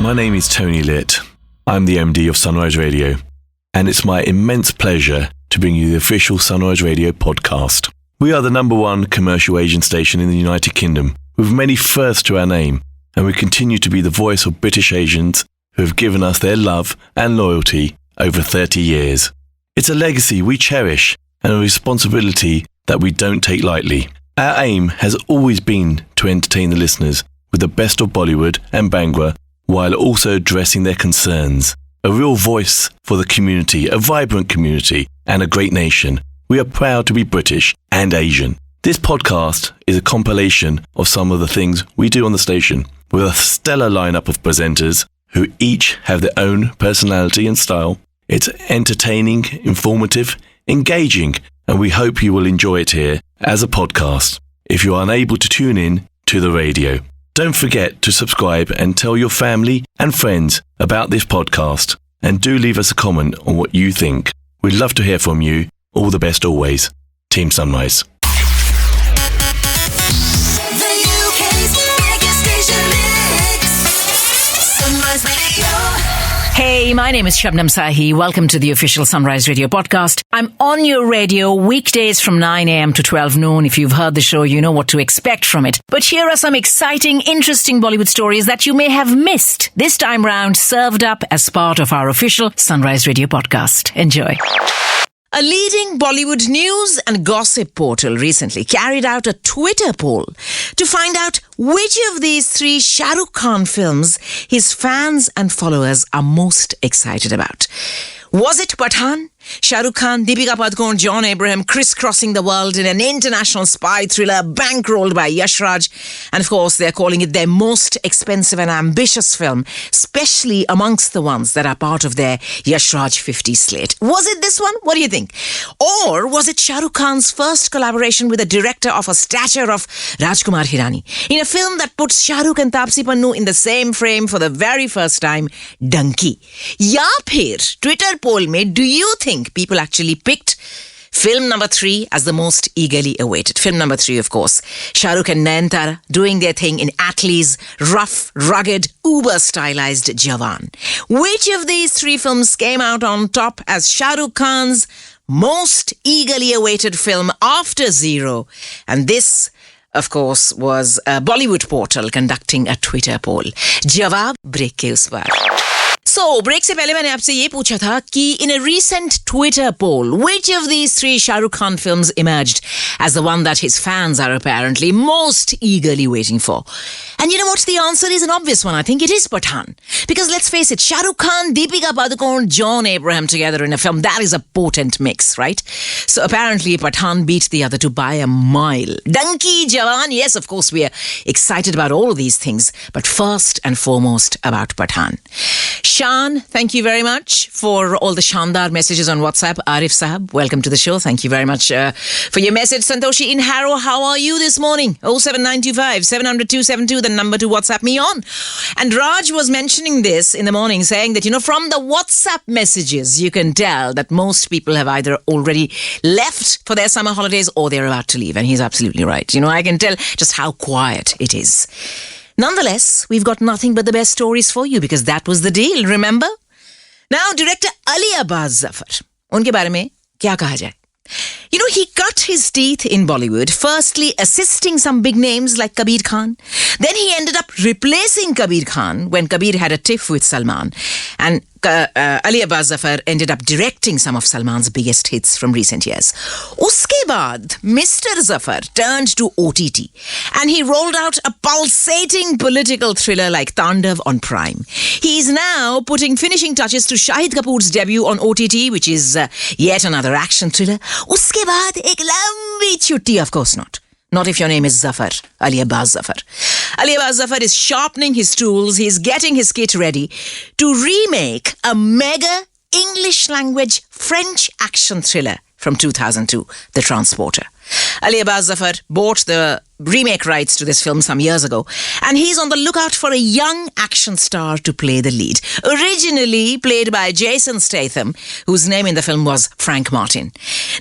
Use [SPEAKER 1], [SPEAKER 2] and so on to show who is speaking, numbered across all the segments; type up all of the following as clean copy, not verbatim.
[SPEAKER 1] My name is Tony Litt. I'm the MD of Sunrise Radio, and it's my immense pleasure to bring you the official Sunrise Radio podcast. We are the #1 commercial Asian station in the United Kingdom, with many firsts to our name, and we continue to be the voice of British Asians who have given us their love and loyalty over 30 years. It's a legacy we cherish and a responsibility that we don't take lightly. Our aim has always been to entertain the listeners with the best of Bollywood and Bhangra, while also addressing their concerns. A real voice for the community, a vibrant community, and a great nation. We are proud to be British and Asian. This podcast is a compilation of some of the things we do on the station, with a stellar lineup of presenters who each have their own personality and style. It's entertaining, informative, engaging, and we hope you will enjoy it here as a podcast if you are unable to tune in to the radio. Don't forget to subscribe and tell your family and friends about this podcast, and do leave us a comment on what you think. We'd love to hear from you. All the best always. Team Sunrise.
[SPEAKER 2] The UK's biggest station mix. Sunrise Radio.
[SPEAKER 3] Hey, my name is Shabnam Sahi. Welcome to the official Sunrise Radio podcast. I'm on your radio weekdays from 9 a.m. to 12 noon. If you've heard the show, you know what to expect from it. But here are some exciting, interesting Bollywood stories that you may have missed. This time round, served up as part of our official Sunrise Radio podcast. Enjoy. A leading Bollywood news and gossip portal recently carried out a Twitter poll to find out which of these 3 Shah Rukh Khan films his fans and followers are most excited about. Was it Pathaan? Shah Rukh Khan, Deepika Padukone, John Abraham crisscrossing the world in an international spy thriller bankrolled by Yash Raj. And of course, they're calling it their most expensive and ambitious film, especially amongst the ones that are part of their Yash Raj 50 slate. Was it this one? What do you think? Or was it Shah Rukh Khan's first collaboration with a director of a stature of Rajkumar Hirani in a film that puts Shah Rukh and Taapsee Pannu in the same frame for the very first time, Donkey? Ya phir, Twitter poll mein, do you think people actually picked film number 3 as the most eagerly awaited? Film number 3, of course, Shah Rukh and Nayanthara doing their thing in Attlee's rough, rugged, uber-stylized Jawan. Which of these 3 films came out on top as Shah Rukh Khan's most eagerly awaited film after Zero? And this, of course, was a Bollywood portal conducting a Twitter poll. Jawab break ke us baar. So, break se pehle मैंने आपसे ये पूछा था कि in a recent Twitter poll, which of these 3 Shah Rukh Khan films emerged as the one that his fans are apparently most eagerly waiting for? And you know what? The answer is an obvious one. I think it is Pathaan. Because let's face it, Shah Rukh Khan, Deepika Padukone, John Abraham together in a film, that is a potent mix, right? So apparently Pathaan beat the other two by a mile. Donkey, Jawan, yes, of course we are excited about all of these things, but first and foremost about Pathaan. Shan, thank you very much for all the Shandar messages on WhatsApp. Arif Sahab, welcome to the show. Thank you very much for your message. Santoshi in Harrow, how are you this morning? 07925 700 272, the number to WhatsApp me on. And Raj was mentioning this in the morning, saying that, you know, from the WhatsApp messages, you can tell that most people have either already left for their summer holidays or they're about to leave. And he's absolutely right. You know, I can tell just how quiet it is. Nonetheless, we've got nothing but the best stories for you because that was the deal, remember? Now, director Ali Abbas Zafar, unke bare mein kya kaha jaye? You know, he cut his teeth in Bollywood, firstly assisting some big names like Kabir Khan. Then he ended up replacing Kabir Khan when Kabir had a tiff with Salman. And Ali Abbas Zafar ended up directing some of Salman's biggest hits from recent years. Uske baad, Mr. Zafar turned to OTT and he rolled out a pulsating political thriller like Tandav on Prime. He is now putting finishing touches to Shahid Kapoor's debut on OTT, which is yet another action thriller. Uske baad, ek lambi chutti, of course not. Not if your name is Zafar, Ali Abbas Zafar. Ali Abbas Zafar is sharpening his tools. He's getting his kit ready to remake a mega English language French action thriller from 2002, The Transporter. Ali Abbas Zafar bought the remake rights to this film some years ago, and he's on the lookout for a young action star to play the lead. Originally played by Jason Statham, whose name in the film was Frank Martin.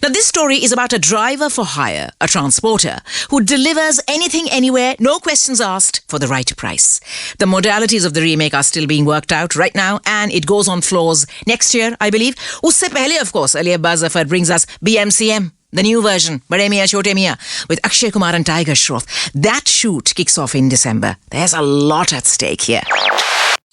[SPEAKER 3] Now, this story is about a driver for hire, a transporter, who delivers anything, anywhere, no questions asked, for the right price. The modalities of the remake are still being worked out right now, and it goes on floors next year, I believe. Usse pehle, of course, Ali Abbas Zafar brings us BMCM. The new version, Bade Miyan Chote Miyan, with Akshay Kumar and Tiger Shroff. That shoot kicks off in December. There's a lot at stake here.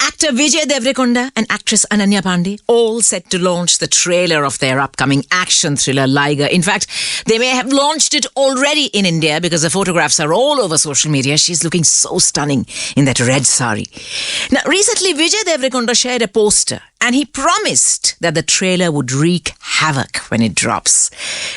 [SPEAKER 3] Actor Vijay Deverakonda and actress Ananya Pandey all set to launch the trailer of their upcoming action thriller Liger. In fact, they may have launched it already in India because the photographs are all over social media. She's looking so stunning in that red sari. Now, recently Vijay Deverakonda shared a poster and he promised that the trailer would wreak havoc when it drops.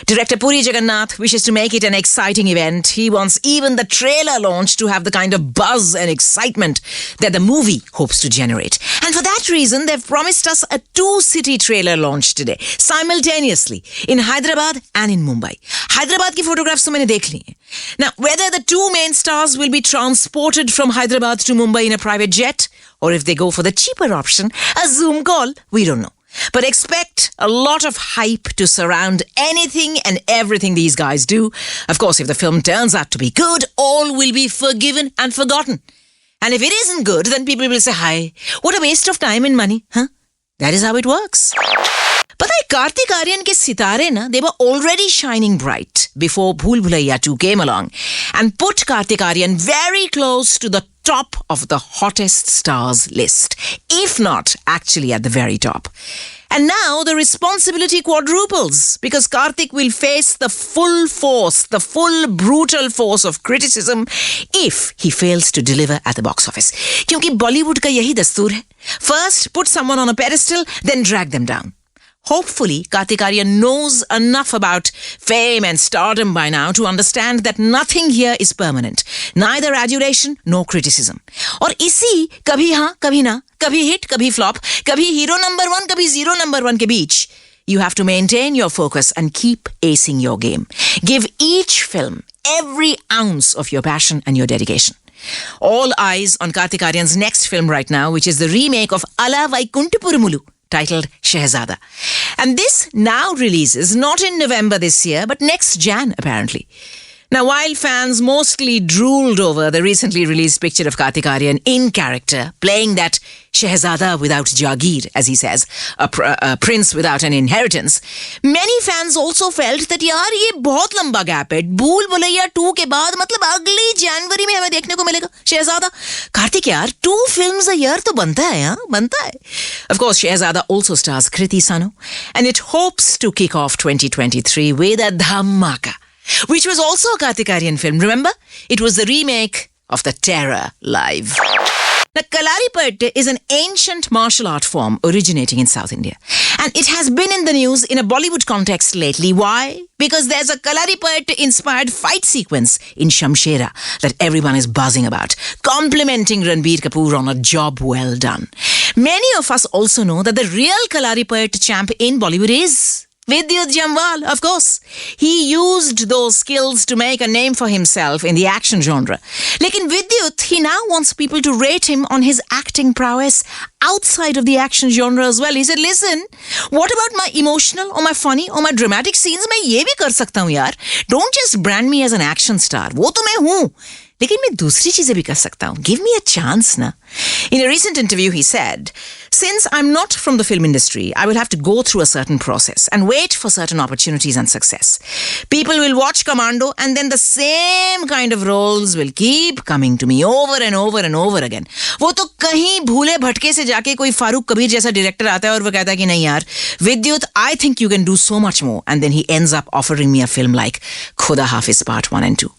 [SPEAKER 3] Director Puri Jagannath wishes to make it an exciting event. He wants even the trailer launch to have the kind of buzz and excitement that the movie hopes to generate. And for that reason, they've promised us a 2-city trailer launch today, simultaneously, in Hyderabad and in Mumbai. Hyderabad ki photographs to maine dekh li hain. Now, whether the two main stars will be transported from Hyderabad to Mumbai in a private jet, or if they go for the cheaper option, a Zoom call, we don't know. But expect a lot of hype to surround anything and everything these guys do. Of course, if the film turns out to be good, all will be forgiven and forgotten. And if it isn't good, then people will say, hi, what a waste of time and money. Huh? That is how it works. But Kartik Aaryan ke sitare na, they were already shining bright before Bhool Bhulaiya 2 came along and put Kartik Aaryan very close to the top of the hottest stars list, if not actually at the very top. And now the responsibility quadruples because Kartik will face the full force, the full brutal force of criticism if he fails to deliver at the box office. Kyunki Bollywood ka yahi dastur hai. First, put someone on a pedestal, then drag them down. Hopefully, Kartik Aaryan knows enough about fame and stardom by now to understand that nothing here is permanent. Neither adulation nor criticism. Or isi kabhi haan, kabhi na, kabhi hit, kabhi flop, kabhi hero number 1, kabhi zero number 1 ke beech. You have to maintain your focus and keep acing your game. Give each film every ounce of your passion and your dedication. All eyes on Kartik Aaryan's next film right now, which is the remake of Ala Vaikunthapurumulu, titled Shehzada. And this now releases not in November this year, but next Jan, apparently. Now, while fans mostly drooled over the recently released picture of Kartik Aaryan in character, playing that Shehzada without Jagir, as he says, a prince without an inheritance, many fans also felt that yaar ye bahut lamba gap hai. Bhool Bhulaiya 2 ke baad, matlab agli January mein hame dekhne ko milega Shehzada. Kartik yaar, 2 films a year to banta hai, haan? Banta hai. Of course, Shehzada also stars Kriti Sano, and it hopes to kick off 2023 with a dhamaka, which was also a Kartik Aaryan film. Remember? It was the remake of The Terror Live. Now, Kalaripatte is an ancient martial art form originating in South India. And it has been in the news in a Bollywood context lately. Why? Because there's a Kalaripatte-inspired fight sequence in Shamshera that everyone is buzzing about, complimenting Ranbir Kapoor on a job well done. Many of us also know that the real Kalaripatte champ in Bollywood is Vidyut Jamwal, of course. He used those skills to make a name for himself in the action genre. Lekin Vidyut, he now wants people to rate him on his acting prowess outside of the action genre as well. He said, listen, what about my emotional or my funny or my dramatic scenes? मैं ये भी कर सकता हूँ यार. Don't just brand me as an action star. वो तो मैं हूँ. लेकिन मैं दूसरी चीजें भी कर सकता हूँ. Give me a chance ना. In a recent interview, he said, since I'm not from the film industry, I will have to go through a certain process and wait for certain opportunities and success. People will watch Commando and then the same kind of roles will keep coming to me over and over and over again. वो तो कहीं भूले भटके से जाके कोई फारूक कबीर जैसा director आता है और वो कहता है कि नहीं यार, Vidyut, I think you can do so much more. And then he ends up offering me a film like Khuda Hafiz Part 1 and 2.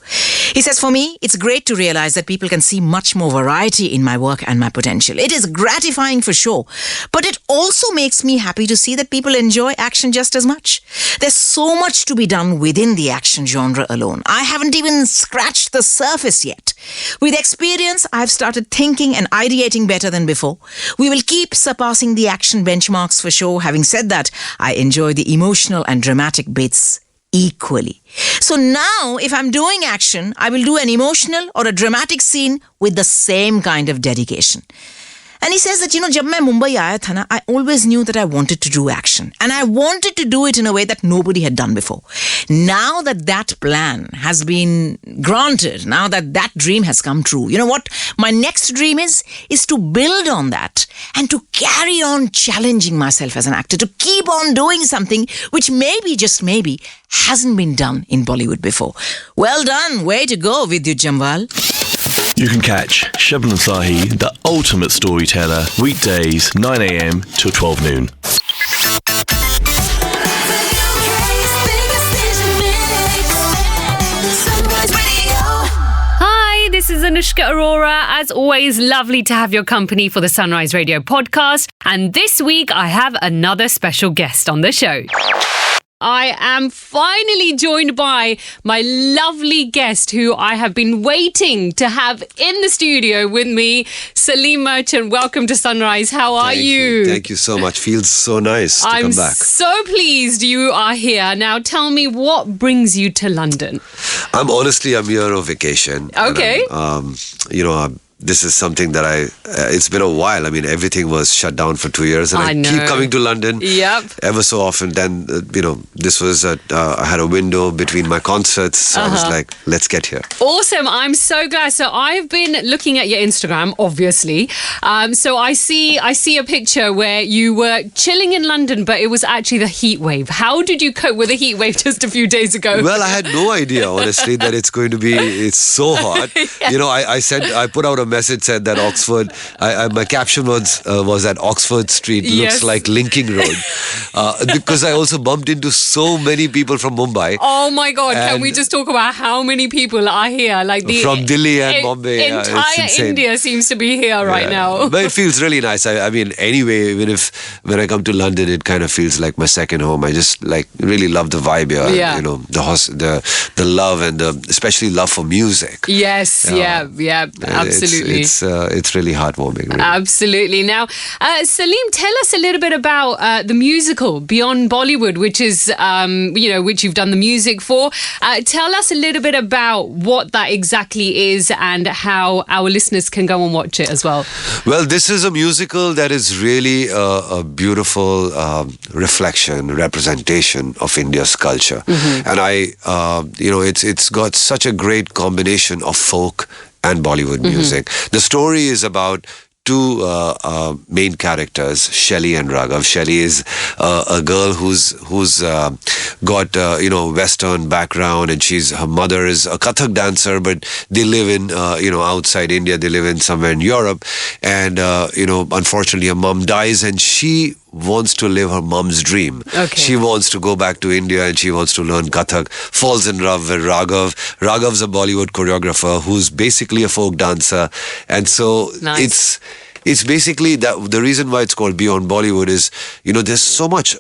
[SPEAKER 3] He says, for me, it's great to realize that people can see much more variety in my work and my potential. It is gratifying for sure, but it also makes me happy to see that people enjoy action just as much. There's so much to be done within the action genre alone. I haven't even scratched the surface yet. With experience, I've started thinking and ideating better than before. We will keep surpassing the action benchmarks for sure. Having said that, I enjoy the emotional and dramatic bits equally. So now, if I'm doing action, I will do an emotional or a dramatic scene with the same kind of dedication. And he says that, jab main Mumbai aaya tha na, I always knew that I wanted to do action. And I wanted to do it in a way that nobody had done before. Now that that plan has been granted, now that that dream has come true, you know what my next dream is to build on that and to carry on challenging myself as an actor, to keep on doing something which maybe, just maybe, hasn't been done in Bollywood before. Well done. Way to go, Vidyut Jamwal.
[SPEAKER 1] You can catch Shabnam Sahi, the ultimate storyteller, weekdays 9 a.m. till 12 noon.
[SPEAKER 2] The UK's biggest station mix. Sunrise Radio.
[SPEAKER 4] Hi, this is Anushka Arora. As always, lovely to have your company for the Sunrise Radio podcast. And this week, I have another special guest on the show. I am finally joined by my lovely guest who I have been waiting to have in the studio with me, Salim Merchant. Welcome to Sunrise. How are you?
[SPEAKER 5] Thank you so much. Feels so nice to come back.
[SPEAKER 4] I'm so pleased you are here. Now tell me, what brings you to London?
[SPEAKER 5] I'm here on vacation.
[SPEAKER 4] Okay.
[SPEAKER 5] This is something that it's been a while. I mean, everything was shut down for 2 years and I keep coming to London ever so often. Then, this was, I had a window between my concerts. So I was like, let's get here.
[SPEAKER 4] Awesome. I'm so glad. So I've been looking at your Instagram, obviously. So I see a picture where you were chilling in London, but it was actually the heat wave. How did you cope with the heat wave just a few days ago?
[SPEAKER 5] Well, I had no idea, honestly, that it's so hot. I put out a message said that Oxford, my caption was that Oxford Street looks like Linking Road. Because I also bumped into so many people from Mumbai.
[SPEAKER 4] Oh my God, can we just talk about how many people are here?
[SPEAKER 5] From Delhi and Bombay.
[SPEAKER 4] Entire India seems to be here right now.
[SPEAKER 5] But it feels really nice. I mean, anyway, even if when I come to London, it kind of feels like my second home. I just really love the vibe here.
[SPEAKER 4] Yeah.
[SPEAKER 5] The love and especially love for music.
[SPEAKER 4] Yes, yeah, absolutely.
[SPEAKER 5] It's really heartwarming. Really.
[SPEAKER 4] Absolutely. Now, Salim, tell us a little bit about the musical Beyond Bollywood, which is, which you've done the music for. Tell us a little bit about what that exactly is and how our listeners can go and watch it as well.
[SPEAKER 5] Well, this is a musical that is really a beautiful representation of India's culture. Mm-hmm. And it's got such a great combination of folk and Bollywood music. The story is about two main characters, Shelley and Raghav. Shelley is a girl who's got Western background, and her mother is a Kathak dancer, but they live in outside India. They live in somewhere in Europe, and unfortunately, her mom dies, and she wants to live her mom's dream. Okay. She wants to go back to India and she wants to learn Kathak. Falls in love with Raghav. Raghav's a Bollywood choreographer who's basically a folk dancer, and so it's basically that the reason why it's called Beyond Bollywood is, there's so much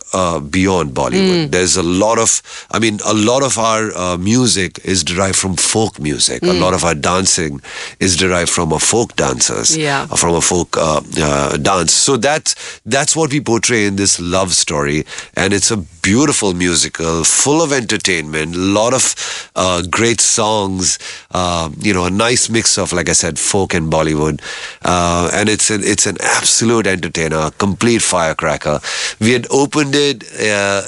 [SPEAKER 5] beyond Bollywood. There's a lot of our music is derived from folk music. A lot of our dancing is derived from our folk dancers, from a folk dance. So that's what we portray in this love story, and it's a beautiful musical, full of entertainment, a lot of great songs, a nice mix of, like I said, folk and Bollywood, and it's an absolute entertainer, complete firecracker. We had opened it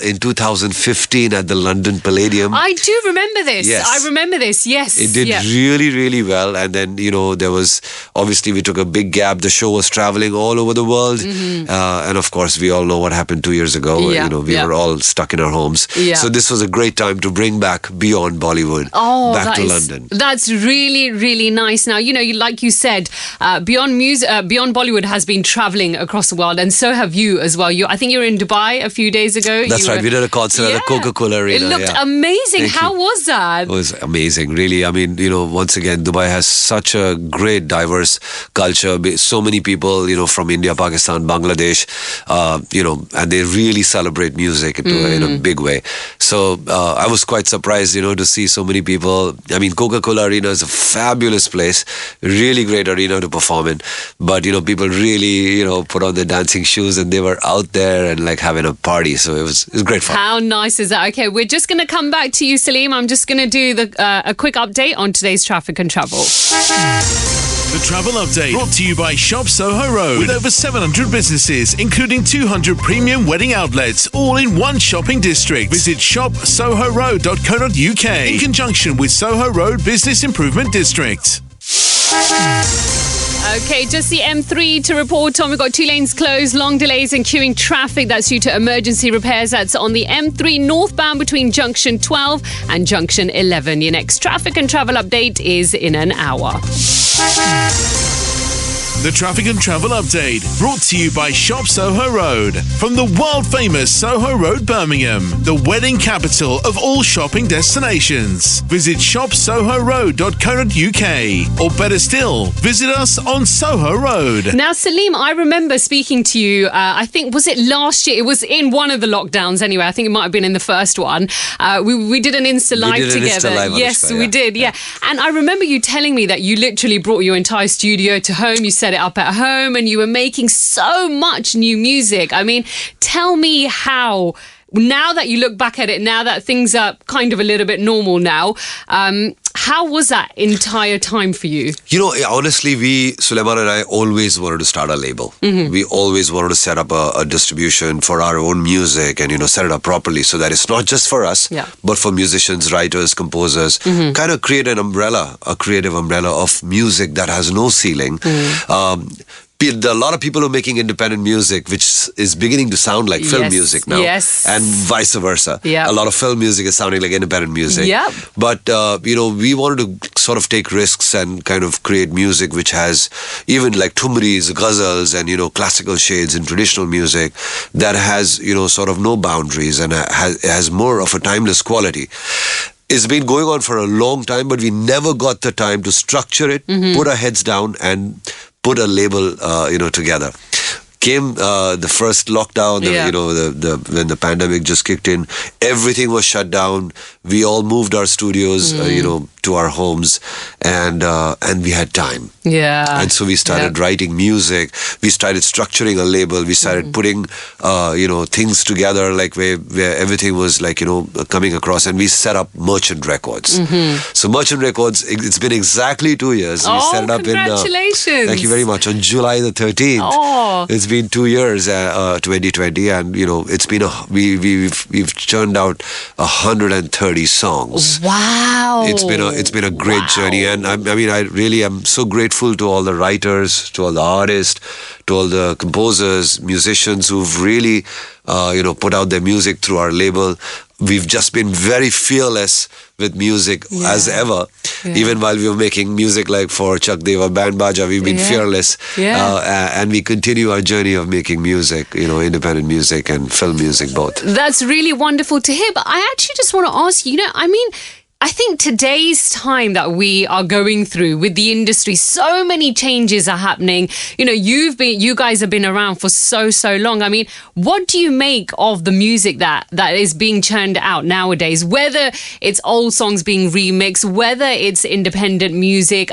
[SPEAKER 5] in 2015 at the London Palladium.
[SPEAKER 4] I do remember this.
[SPEAKER 5] Yes.
[SPEAKER 4] I remember this, yes.
[SPEAKER 5] It did really, really well. And then, there was, obviously we took a big gap. The show was traveling all over the world. Mm-hmm. And of course, we all know what happened 2 years ago. We were all stuck in our homes. Yeah. So this was a great time to bring back Beyond Bollywood back to London.
[SPEAKER 4] That's really, really nice. Now, like you said, Beyond Bollywood has been traveling across the world, and so have you as well. I think you were in Dubai a few days ago.
[SPEAKER 5] That's right. We did a concert at the Coca-Cola Arena.
[SPEAKER 4] It looked amazing. How was that?
[SPEAKER 5] It was amazing, really. I mean, once again, Dubai has such a great, diverse culture. So many people, from India, Pakistan, Bangladesh, and they really celebrate music in a big way. So I was quite surprised, to see so many people. I mean, Coca-Cola Arena is a fabulous place, really great arena to perform in. But, people really, put on their dancing shoes and they were out there and like having a party. So it was great fun.
[SPEAKER 4] How nice is that? Okay, we're just going to come back to you, Salim. I'm just going to do a quick update on today's traffic and travel.
[SPEAKER 1] The travel update brought to you by Shop Soho Road with over 700 businesses, including 200 premium wedding outlets, all in one shopping district. Visit shopsohoroad.co.uk in conjunction with Soho Road Business Improvement District.
[SPEAKER 4] Okay, just the M3 to report on. We've got 2 lanes closed, long delays and queuing traffic. That's due to emergency repairs. That's on the M3 northbound between Junction 12 and Junction 11. Your next traffic and travel update is in an hour.
[SPEAKER 1] The traffic and travel update brought to you by Shop Soho Road. From the world famous Soho Road, Birmingham, the wedding capital of all shopping destinations. Visit shopsohoroad.co.uk or better still, visit us on Soho Road.
[SPEAKER 4] Now, Salim, I remember speaking to you, I think, was it last year? It was in one of the lockdowns anyway. I think it might have been in the first one. We did an Insta Live together. Yes, we did. Yeah. And I remember you telling me that you literally brought your entire studio to home. You set it up at home and you were making so much new music. I mean, tell me how, now that you look back at it, now that things are kind of a little bit normal now, how was that entire time for you?
[SPEAKER 5] Honestly, Suleiman and I always wanted to start a label. Mm-hmm. We always wanted to set up a distribution for our own music and, set it up properly so that it's not just for us, but for musicians, writers, composers, kind of create an umbrella, a creative umbrella of music that has no ceiling. There are a lot of people who are making independent music, which is beginning to sound like film music now.
[SPEAKER 4] Yes.
[SPEAKER 5] And vice versa.
[SPEAKER 4] Yep.
[SPEAKER 5] A lot of film music is sounding like independent music.
[SPEAKER 4] Yep.
[SPEAKER 5] But, we wanted to sort of take risks and kind of create music which has even like thumris, ghazals and, classical shades in traditional music that has, sort of no boundaries and has more of a timeless quality. It's been going on for a long time, but we never got the time to structure it, put our heads down and put a label, together. Came the first lockdown, when the pandemic just kicked in, everything was shut down. We all moved our studios, to our homes, and we had time.
[SPEAKER 4] Yeah.
[SPEAKER 5] And so we started writing music. We started structuring a label. We started putting, things together, like where everything was like, coming across. And we set up Merchant Records. So Merchant Records, it's been exactly 2 years. We set it up
[SPEAKER 4] congratulations.
[SPEAKER 5] Thank you very much. On July the 13th.
[SPEAKER 4] Oh.
[SPEAKER 5] It's been 2 years, 2020, and it's been we've churned out 130 songs.
[SPEAKER 4] Wow.
[SPEAKER 5] It's been a great journey, and I really am so grateful to all the writers, to all the artists, to all the composers, musicians who've really put out their music through our label. We've just been very fearless with music as ever. Yeah. Even while we were making music like for Chak Deva Band Baja, we've been fearless. Yeah. And we continue our journey of making music, independent music and film music both.
[SPEAKER 4] That's really wonderful to hear. But I actually just want to ask you, I think today's time that we are going through with the industry, so many changes are happening. You guys have been around for so long. What do you make of the music that is being churned out nowadays? Whether it's old songs being remixed, whether it's independent music.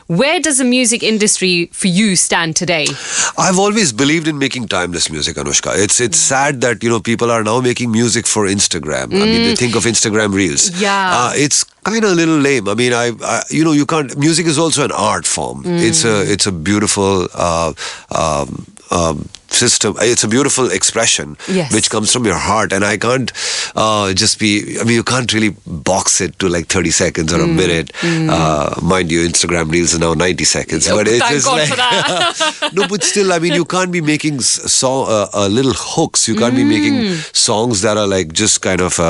[SPEAKER 4] Where does the music industry for you stand today?
[SPEAKER 5] I've always believed in making timeless music, Anushka. It's sad that, people are now making music for Instagram. They think of Instagram Reels.
[SPEAKER 4] Yeah.
[SPEAKER 5] It's kind of a little lame. You can't. Music is also an art form. It's a beautiful system. It's a beautiful expression which comes from your heart, and I can't you can't really box it to like 30 seconds or a minute. Mind you, Instagram Reels are now 90 seconds. But it's
[SPEAKER 4] thank
[SPEAKER 5] just
[SPEAKER 4] God
[SPEAKER 5] like
[SPEAKER 4] for that.
[SPEAKER 5] no, but still, you can't be making little hooks. You can't be making songs that are like just kind of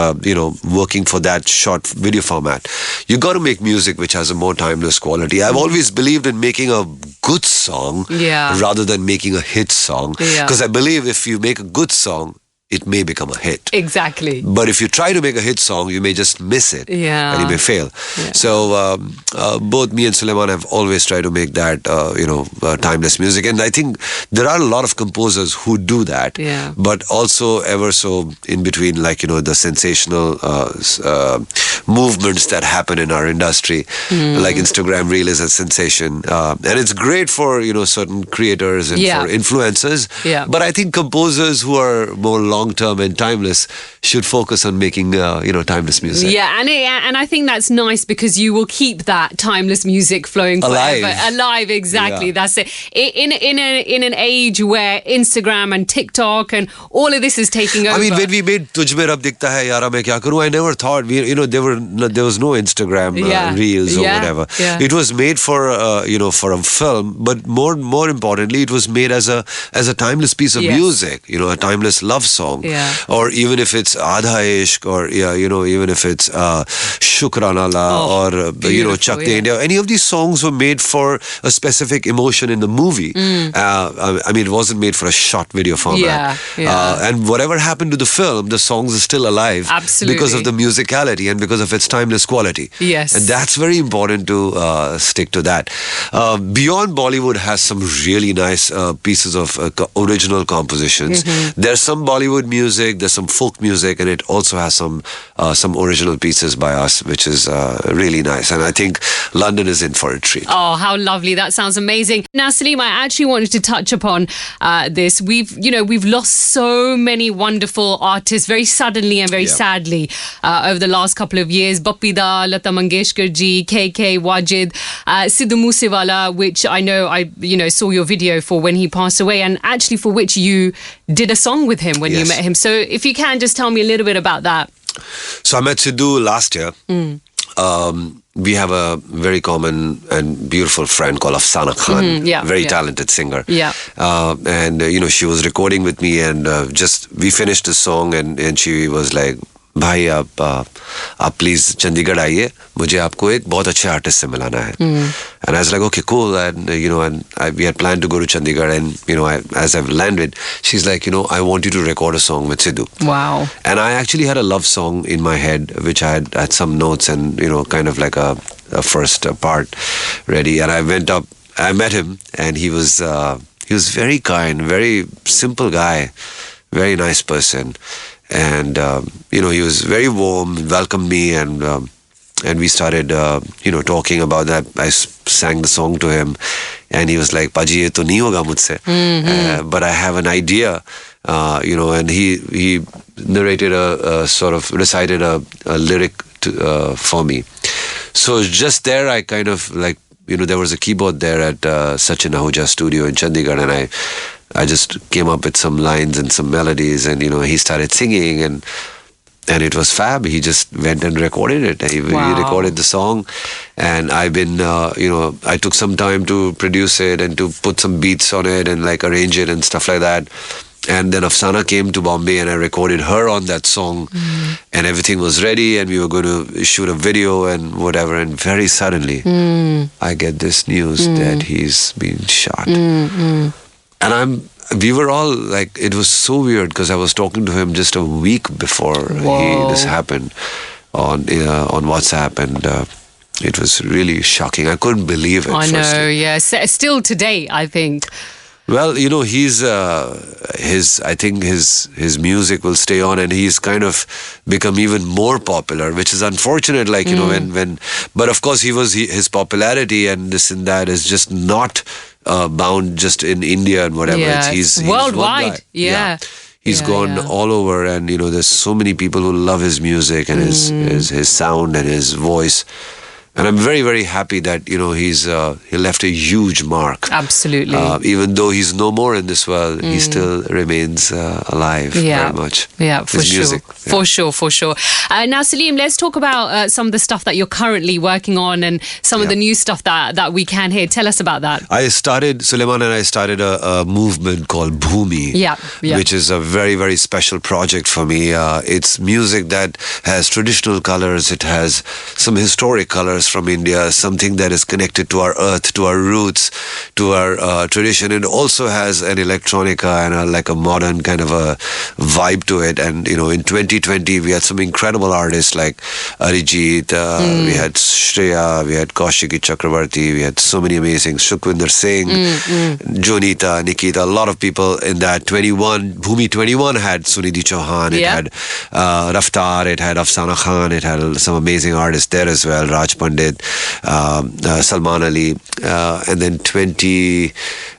[SPEAKER 5] working for that short video format. You got to make music which has a more timeless quality. I've always believed in making a good song rather than making a hit song. Because I believe if you make a good song, it may become a hit.
[SPEAKER 4] Exactly.
[SPEAKER 5] But if you try to make a hit song, you may just miss it.
[SPEAKER 4] Yeah.
[SPEAKER 5] And you may fail. Yeah. So both me and Suleiman have always tried to make that, timeless music. And I think there are a lot of composers who do that. Yeah. But also ever so in between, like, the sensational movements that happen in our industry. Like Instagram Reel is a sensation. And it's great for, certain creators and for influencers.
[SPEAKER 4] Yeah.
[SPEAKER 5] But I think composers who are more long-term and timeless should focus on making, timeless music.
[SPEAKER 4] Yeah, and I think that's nice because you will keep that timeless music flowing
[SPEAKER 5] Alive.
[SPEAKER 4] forever. Alive, exactly.
[SPEAKER 5] Yeah.
[SPEAKER 4] That's it. In an age where Instagram and TikTok and all of this is taking over.
[SPEAKER 5] I mean, when we made Tujh Mein Rab Dikhta Hai Yara Main Kya Karu, I never thought there was no Instagram reels or whatever.
[SPEAKER 4] Yeah.
[SPEAKER 5] It was made for for a film, but more importantly, it was made as a timeless piece of music. A timeless love song, or even if it's Aadha Ishq, or even if it's Shukrana La, or Chak De India. Any of these songs were made for a specific emotion in the movie. I mean, it wasn't made for a short video format. And whatever happened to the film, the songs are still alive.
[SPEAKER 4] Absolutely.
[SPEAKER 5] Because of the musicality and because of its timeless quality.
[SPEAKER 4] Yes.
[SPEAKER 5] And that's very important to stick to that. Beyond Bollywood has some really nice pieces of original compositions. There's some Bollywood music, there's some folk music, and it also has some original pieces by us, which is really nice. And I think London is in for a treat.
[SPEAKER 4] Oh, how lovely. That sounds amazing. Now, Salim, I actually wanted to touch upon this. We've lost so many wonderful artists very suddenly and very sadly over the last couple of years. Bappi Da, Lata Mangeshkar ji, KK, Wajid, Sidhu Moosewala, which I know I saw your video for when he passed away, and actually for which you did a song with him when you met him. So if you can just tell me a little bit about that.
[SPEAKER 5] So I met Sidhu last year. We have a very common and beautiful friend called Afsana Khan, very talented singer. And she was recording with me, and we finished the song, and she was like, भाई आप please Chandigarh आइए, मुझे आपको एक बहुत अच्छे artist से मिलाना है. And I was like, okay, cool. And we had planned to go to Chandigarh, and as I've landed, she's like, I want you to record a song with Sidhu.
[SPEAKER 4] Wow.
[SPEAKER 5] And I actually had a love song in my head, which I had some notes and kind of like a first part ready. And I went up, I met him, and he was very kind, very simple guy, very nice person. And he was very warm, welcomed me, and we started talking about that. I sang the song to him, and he was like, "Paji, ye to nahi hoga mujhse, but I have an idea." And he narrated sort of recited a lyric for me. So just there, I kind of like, there was a keyboard there at Sachin Ahuja studio in Chandigarh, and I just came up with some lines and some melodies, and he started singing, and it was fab. He just went and recorded it. He recorded the song, and I've been I took some time to produce it and to put some beats on it and like arrange it and stuff like that. And then Afsana came to Bombay, and I recorded her on that song, and everything was ready, and we were going to shoot a video and whatever, and very suddenly I get this news that he's been shot. And we were all like, it was so weird because I was talking to him just a week before this happened on WhatsApp, and it was really shocking. I couldn't believe it.
[SPEAKER 4] I know, yeah. Still today, I think.
[SPEAKER 5] Well, he's I think his music will stay on, and he's kind of become even more popular, which is unfortunate. Like but of course his popularity and this and that is just not bound just in India and whatever.
[SPEAKER 4] Yeah,
[SPEAKER 5] He's
[SPEAKER 4] worldwide. Yeah.
[SPEAKER 5] He's gone all over, and there's so many people who love his music and his sound and his voice. And I'm very, very happy that, he left a huge mark.
[SPEAKER 4] Absolutely.
[SPEAKER 5] Even though he's no more in this world, he still remains alive very much.
[SPEAKER 4] Yeah, for
[SPEAKER 5] his
[SPEAKER 4] sure.
[SPEAKER 5] music.
[SPEAKER 4] For sure. Now, Salim, let's talk about some of the stuff that you're currently working on and some of the new stuff that we can hear. Tell us about that.
[SPEAKER 5] Suleiman and I started a movement called Bhumi, which is a very, very special project for me. It's music that has traditional colors. It has some historic colors from India, something that is connected to our earth, to our roots, to our tradition. It also has an electronica and like a modern kind of a vibe to it. And, you know, in 2020, we had some incredible artists like Arijit, we had Shreya, we had Kaushiki Chakravarti, we had so many amazing, Sukhwinder Singh, Jonita, Nikita, a lot of people in that. Bhumi 21 had Sunidhi Chauhan, it had Raftar, it had Afsana Khan, it had some amazing artists there as well, Raj Pandit, Salman Ali, and then 20,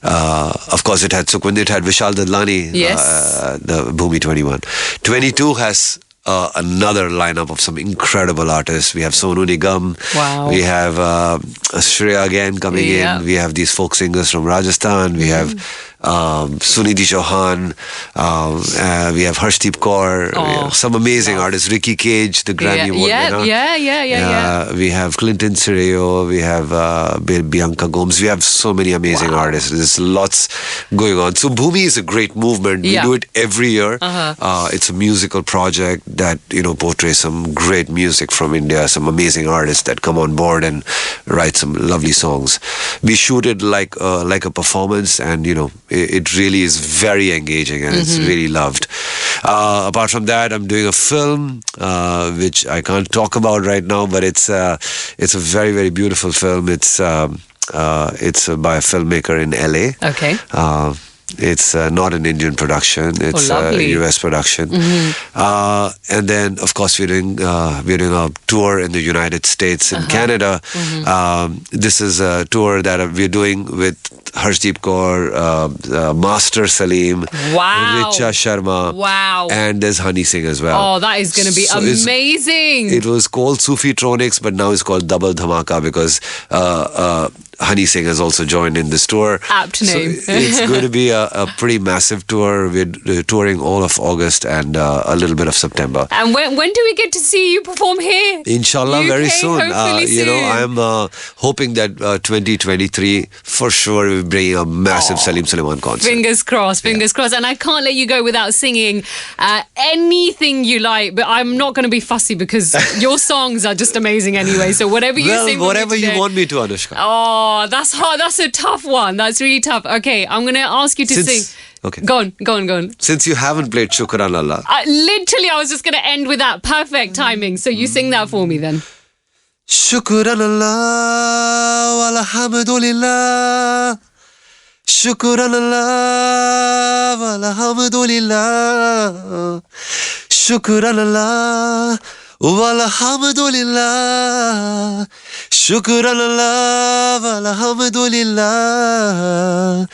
[SPEAKER 5] of course it had Sukhwinder, it had Vishal Dadlani, the Bhumi 21. 22 has another lineup of some incredible artists. We have Sonu Nigam.
[SPEAKER 4] Wow.
[SPEAKER 5] We have Shreya again coming in. We have these folk singers from Rajasthan. We have Sunidhi Chauhan. We have Harshdeep Kaur. We have some amazing artists. Ricky Cage, the Grammy Award winner. We have Clinton Cireo. We have Bianca Gomes. We have so many amazing artists. There's lots going on. So Bhumi is a great movement. We do it every year. It's a musical project that, you know, portrays some great music from India, some amazing artists that come on board and write some lovely songs. We shoot it like a performance, and, you know, it really is very engaging and it's really loved. Apart from that, I'm doing a film which I can't talk about right now, but it's a very, very beautiful film. It's by a filmmaker in LA.
[SPEAKER 4] Okay.
[SPEAKER 5] It's not an Indian production. It's a US production. And then, of course, we're doing a tour in the United States and Canada. This is a tour that we're doing with Harshdeep Kaur, Master Salim, Richa Sharma, and there's Honey Singh as well.
[SPEAKER 4] Oh, that is going to be amazing.
[SPEAKER 5] It was called Sufi Tronics, but now it's called Double Dhamaka because Honey Singh has also joined in this tour.
[SPEAKER 4] Apt name.
[SPEAKER 5] So it's going to be a pretty massive tour. We're touring all of August and a little bit of September.
[SPEAKER 4] And when do we get to see you perform here?
[SPEAKER 5] Inshallah,
[SPEAKER 4] UK,
[SPEAKER 5] very soon.
[SPEAKER 4] Hopefully soon.
[SPEAKER 5] You know, I'm hoping that 2023 for sure we'll bring a massive Salim Sulaiman concert.
[SPEAKER 4] Fingers crossed, fingers crossed. And I can't let you go without singing anything you like, but I'm not going to be fussy because your songs are just amazing anyway. So whatever you sing.
[SPEAKER 5] Whatever you want me to, Anushka.
[SPEAKER 4] Oh, that's hard. That's a tough one. That's really tough. Okay, I'm going to ask you to sing.
[SPEAKER 5] Okay.
[SPEAKER 4] Go on.
[SPEAKER 5] Since you haven't played Shukran Allah.
[SPEAKER 4] I was just going to end with that. Perfect timing. So you sing that for me then.
[SPEAKER 5] Shukran Allah walhamdulillah. Shukran Allah walhamdulillah. Shukran Allah walhamdulillah. Shukran Allah walhamdulillah.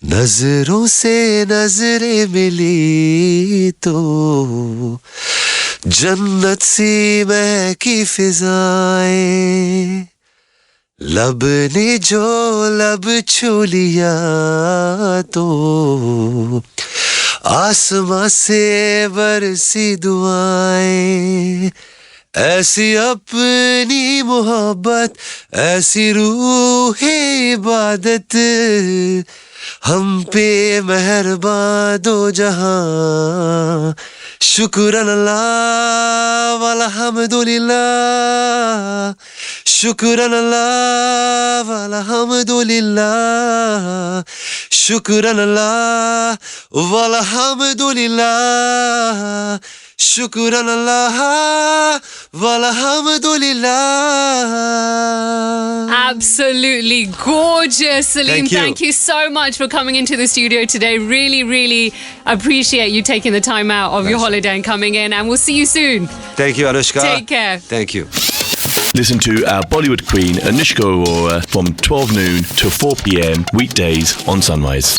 [SPEAKER 5] Nazron se nazre mili to जन्नत सी महकी फिजाएं लब ने जो लब छू लिया तो आसमां से बरसी दुआएं ऐसी अपनी मोहब्बत ऐसी रूह इबादत हम पे मेहरबान दो जहां शुक्रान अल्लाह वल्हम्दुलिल्लाह शुक्रान अल्लाह वल्हम्दुलिल्लाह शुक्रान अल्लाह वल्हम्दुलिल्लाह शुक्रान अल्लाह वल्हम्दुलिल्लाह.
[SPEAKER 4] Absolutely gorgeous, Salim. Thank you so much for coming into the studio today. Really, really appreciate you taking the time out of your holiday and coming in. And we'll see you soon.
[SPEAKER 5] Thank you, Anushka.
[SPEAKER 4] Take care.
[SPEAKER 5] Thank you.
[SPEAKER 1] Listen to our Bollywood queen, Anushka Arora, from 12 noon to 4 p.m. weekdays on Sunrise.